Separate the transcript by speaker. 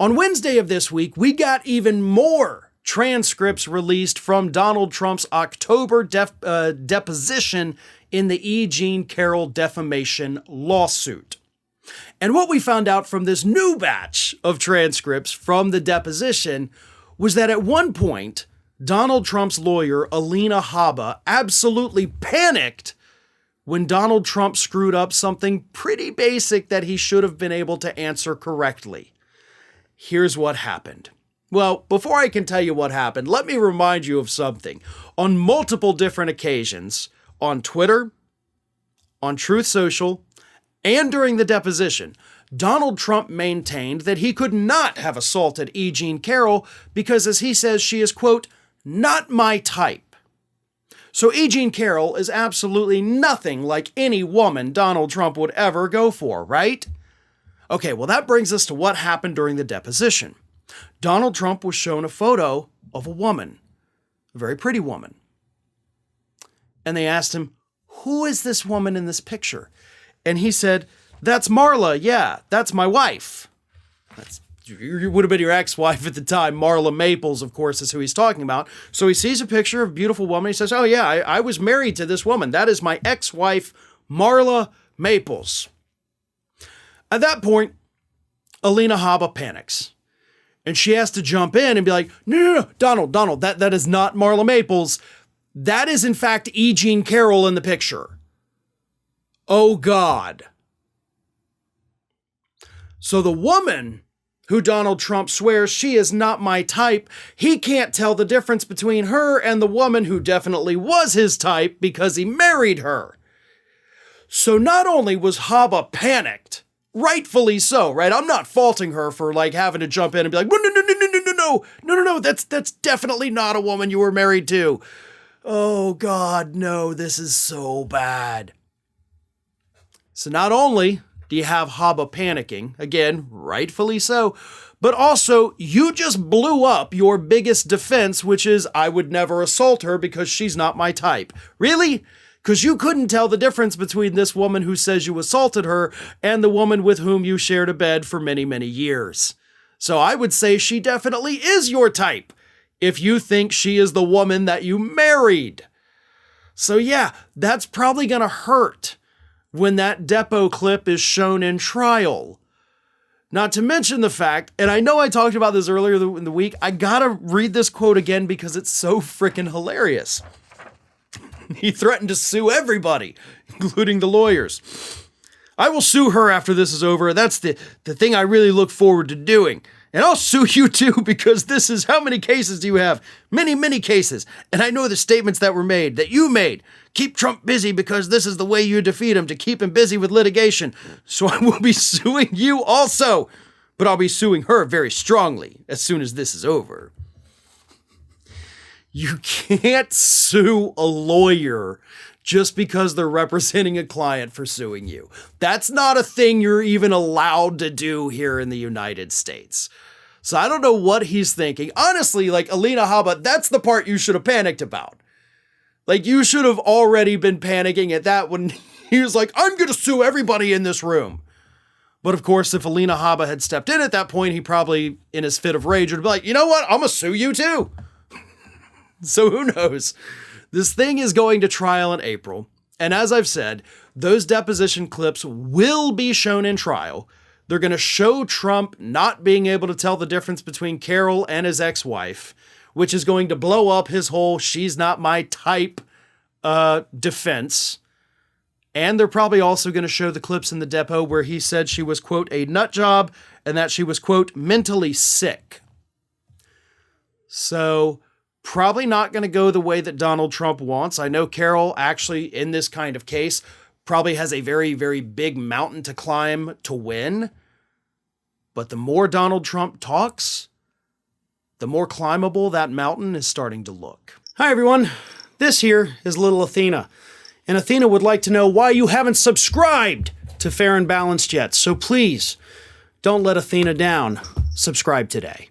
Speaker 1: On Wednesday of this week, we got even more transcripts released from Donald Trump's October deposition in the E. Jean Carroll defamation lawsuit. And what we found out from this new batch of transcripts from the deposition was that at one point, Donald Trump's lawyer, Alina Habba, absolutely panicked when Donald Trump screwed up something pretty basic that he should have been able to answer correctly. Here's what happened. Well, before I can tell you what happened, let me remind you of something. On multiple different occasions, on Twitter, on Truth Social, and during the deposition, Donald Trump maintained that he could not have assaulted E. Jean Carroll because, as he says, she is, quote, not my type. So E. Jean Carroll is absolutely nothing like any woman Donald Trump would ever go for, right? Okay, well, that brings us to what happened during the deposition. Donald Trump was shown a photo of a woman, a very pretty woman. And they asked him, who is this woman in this picture? And he said, that's Marla. Yeah, that's my wife. You would have been your ex-wife at the time. Marla Maples, of course, is who he's talking about. So he sees a picture of a beautiful woman. He says, oh yeah, I was married to this woman. That is my ex-wife, Marla Maples. At that point, Alina Habba panics. And she has to jump in and be like, no, Donald, that is not Marla Maples. That is, in fact, E. Jean Carroll in the picture. Oh, God. So the woman who Donald Trump swears she is not my type, he can't tell the difference between her and the woman who definitely was his type because he married her. So not only was Haba panicked, rightfully so, right? I'm not faulting her for like having to jump in and be like, no, that's definitely not a woman you were married to. Oh God, no, this is so bad. So not only do you have Haba panicking, again, rightfully so, but also you just blew up your biggest defense, which is I would never assault her because she's not my type. Really? Because you couldn't tell the difference between this woman who says you assaulted her and the woman with whom you shared a bed for many, many years. So I would say she definitely is your type if you think she is the woman that you married. So yeah, that's probably going to hurt when that depo clip is shown in trial. Not to mention the fact, and I know I talked about this earlier in the week, I gotta read this quote again because it's so freaking hilarious. He threatened to sue everybody, including the lawyers. I will sue her after this is over. That's the thing I really look forward to doing. And I'll sue you too because this is, how many cases do you have? Many, many cases. And I know the statements that were made, that you made. Keep Trump busy because this is the way you defeat him, to keep him busy with litigation. So I will be suing you also. But I'll be suing her very strongly as soon as this is over. You can't sue a lawyer just because they're representing a client for suing you. That's not a thing you're even allowed to do here in the United States. So I don't know what he's thinking. Honestly, like Alina Habba, that's the part you should have panicked about. Like you should have already been panicking at that when he was like, I'm going to sue everybody in this room. But of course, if Alina Habba had stepped in at that point, he probably, in his fit of rage, would be like, you know what? I'm going to sue you too. So who knows? This thing is going to trial in April. And as I've said, those deposition clips will be shown in trial. They're going to show Trump not being able to tell the difference between Carroll and his ex-wife, which is going to blow up his whole she's not my type defense. And they're probably also going to show the clips in the depo where he said she was, quote, a nut job and that she was, quote, mentally sick. So probably not going to go the way that Donald Trump wants. I know Carroll actually, in this kind of case, probably has a very, very big mountain to climb to win. But the more Donald Trump talks, the more climbable that mountain is starting to look. Hi, everyone. This here is little Athena. And Athena would like to know why you haven't subscribed to Fair and Balanced yet. So please, don't let Athena down. Subscribe today.